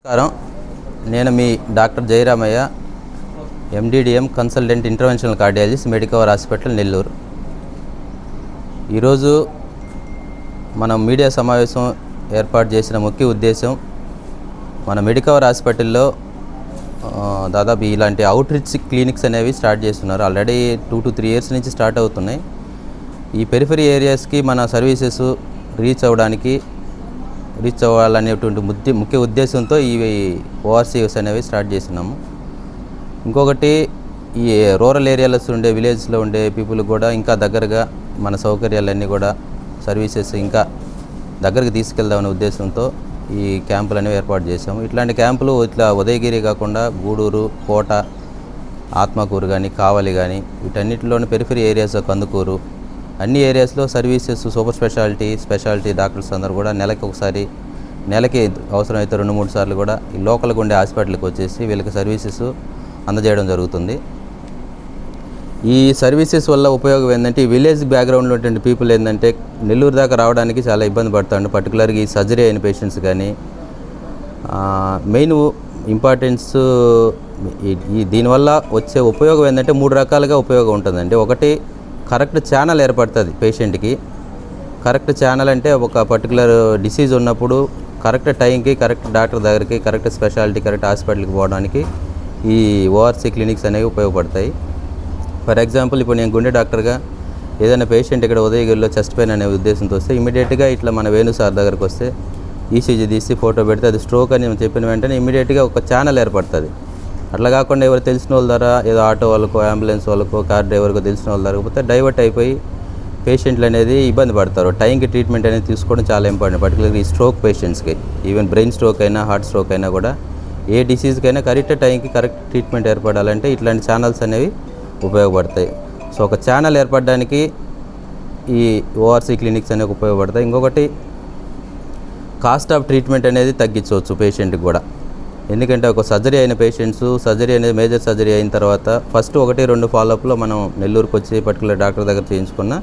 నమస్కారం. నేను మీ doctor Jayaramaiah, MD DM consultant interventional cardiologist, Medicover hospital, Nellore. ఈరోజు మనం మీడియా సమావేశం ఏర్పాటు చేసిన ముఖ్య ఉద్దేశం, మన మెడికవర్ హాస్పిటల్లో దాదాపు ఇలాంటి అవుట్ రీచ్ క్లినిక్స్ అనేవి స్టార్ట్ చేస్తున్నారు. ఆల్రెడీ 2 to 3 years నుంచి స్టార్ట్ అవుతున్నాయి. ఈ పెరిఫరీ ఏరియాస్కి మన సర్వీసెస్ రీచ్ అవ్వాలనేటువంటి ముఖ్య ఉద్దేశంతో ఈ ఓఆర్సీస్ అనేవి స్టార్ట్ చేస్తున్నాము. ఇంకొకటి, ఈ రూరల్ ఏరియాలో ఉండే విలేజ్లో ఉండే పీపుల్ కూడా ఇంకా దగ్గరగా మన సౌకర్యాలన్నీ కూడా సర్వీసెస్ ఇంకా దగ్గరికి తీసుకెళ్దామనే ఉద్దేశంతో ఈ క్యాంపులు అనేవి ఏర్పాటు చేసాము. ఇట్లాంటి క్యాంపులు ఇట్లా ఉదయగిరి కాకుండా గూడూరు, కోట, ఆత్మకూరు కానీ, కావలి కానీ, వీటన్నిటిలోని పెరిఫరీ ఏరియాస్, కందుకూరు, అన్ని ఏరియాస్లో సర్వీసెస్, సూపర్ స్పెషాలిటీ డాక్టర్స్ అందరూ కూడా నెలకి అవసరమైతే 2-3 సార్లు కూడా ఈ లోకల్గా ఉండే హాస్పిటల్కి వచ్చేసి వీళ్ళకి సర్వీసెస్ అందజేయడం జరుగుతుంది. ఈ సర్వీసెస్ వల్ల ఉపయోగం ఏంటంటే, ఈ విలేజ్ బ్యాక్గ్రౌండ్లో ఉన్నటువంటి పీపుల్ ఏంటంటే నెల్లూరు దాకా రావడానికి చాలా ఇబ్బంది పడుతుంది. పర్టికులర్గా ఈ సర్జరీ అయిన పేషెంట్స్ కానీ, మెయిన్ ఇంపార్టెన్స్ దీనివల్ల వచ్చే ఉపయోగం ఏంటంటే 3 రకాలుగా ఉపయోగం ఉంటుందండి. ఒకటి, కరెక్ట్ ఛానల్ ఏర్పడుతుంది పేషెంట్కి. కరెక్ట్ ఛానల్ అంటే ఒక పర్టికులర్ డిసీజ్ ఉన్నప్పుడు కరెక్ట్ టైంకి, కరెక్ట్ డాక్టర్ దగ్గరికి, కరెక్ట్ స్పెషాలిటీ, కరెక్ట్ హాస్పిటల్కి పోవడానికి ఈ ఓఆర్సీ క్లినిక్స్ అనేవి ఉపయోగపడతాయి. ఫర్ ఎగ్జాంపుల్, ఇప్పుడు నేను గుండె డాక్టర్గా ఏదైనా పేషెంట్ ఇక్కడ ఉదయగిరిలో చెస్ట్ పెయిన్ అనే ఉద్దేశంతో వస్తే ఇమీడియట్గా ఇట్లా మన వేణు సార్ దగ్గరికి వస్తే ఈసీజీ తీసి ఫోటో పెడితే అది స్ట్రోక్ అని చెప్పిన వెంటనే ఇమీడియట్గా ఒక ఛానల్ ఏర్పడుతుంది. అట్లా కాకుండా ఎవరు తెలిసిన వాళ్ళ ద్వారా, ఏదో ఆటో వాళ్ళకో, అంబులెన్స్ వాళ్ళకో, కార్ డ్రైవర్కో తెలిసిన వాళ్ళ ద్వారా పోతే డైవర్ట్ అయిపోయి పేషెంట్లు అనేది ఇబ్బంది పడతారు. టైంకి ట్రీట్మెంట్ అనేది తీసుకోవడం చాలా ఇంపార్టెంట్. పర్టికులర్గా ఈ స్ట్రోక్ పేషెంట్స్కి, ఈవెన్ బ్రెయిన్ స్ట్రోక్ అయినా, హార్ట్ స్ట్రోక్ అయినా కూడా, ఏ డిసీజ్కైనా కరెక్ట్ టైంకి కరెక్ట్ ట్రీట్మెంట్ ఏర్పడాలంటే ఇట్లాంటి ఛానల్స్ అనేవి ఉపయోగపడతాయి. సో ఒక ఛానల్ ఏర్పడడానికి ఈ ఓఆర్సీ క్లినిక్స్ అనేవి ఉపయోగపడతాయి. ఇంకొకటి, కాస్ట్ ఆఫ్ ట్రీట్మెంట్ అనేది తగ్గించవచ్చు పేషెంట్కి కూడా. ఎందుకంటే ఒక సర్జరీ అయిన పేషెంట్స్, సర్జరీ అనేది మేజర్ సర్జరీ అయిన తర్వాత ఫస్ట్ 1-2 ఫాలోఅప్లో మనం నెల్లూరుకు వచ్చి పర్టికులర్ డాక్టర్ దగ్గర చేయించుకున్న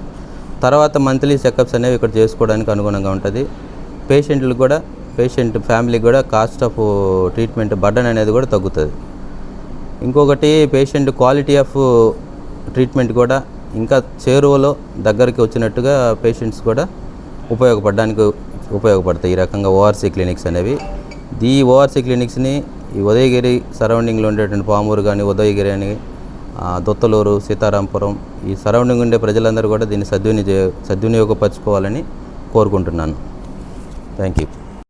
తర్వాత మంత్లీ చెకప్స్ అనేవి ఇక్కడ చేసుకోవడానికి అనుగుణంగా ఉంటుంది. పేషెంట్ ఫ్యామిలీకి కూడా కాస్ట్ ఆఫ్ ట్రీట్మెంట్ బర్డన్ అనేది కూడా తగ్గుతుంది. ఇంకొకటి, పేషెంట్ క్వాలిటీ ఆఫ్ ట్రీట్మెంట్ కూడా ఇంకా చేరువలో దగ్గరికి వచ్చినట్టుగా పేషెంట్స్ కూడా ఉపయోగపడతాయి ఈ రకంగా ఓఆర్సీ క్లినిక్స్ అనేవి. ఈ ఓఆర్సీ క్లినిక్స్ని ఈ ఉదయగిరి సరౌండింగ్లో ఉండేటువంటి పామూరు కానీ, ఉదయగిరి అని, దొత్తలూరు, సీతారాంపురం, ఈ సరౌండింగ్ ఉండే ప్రజలందరూ కూడా దీన్ని సద్వినియోగపరచుకోవాలని కోరుకుంటున్నాను. Thank you.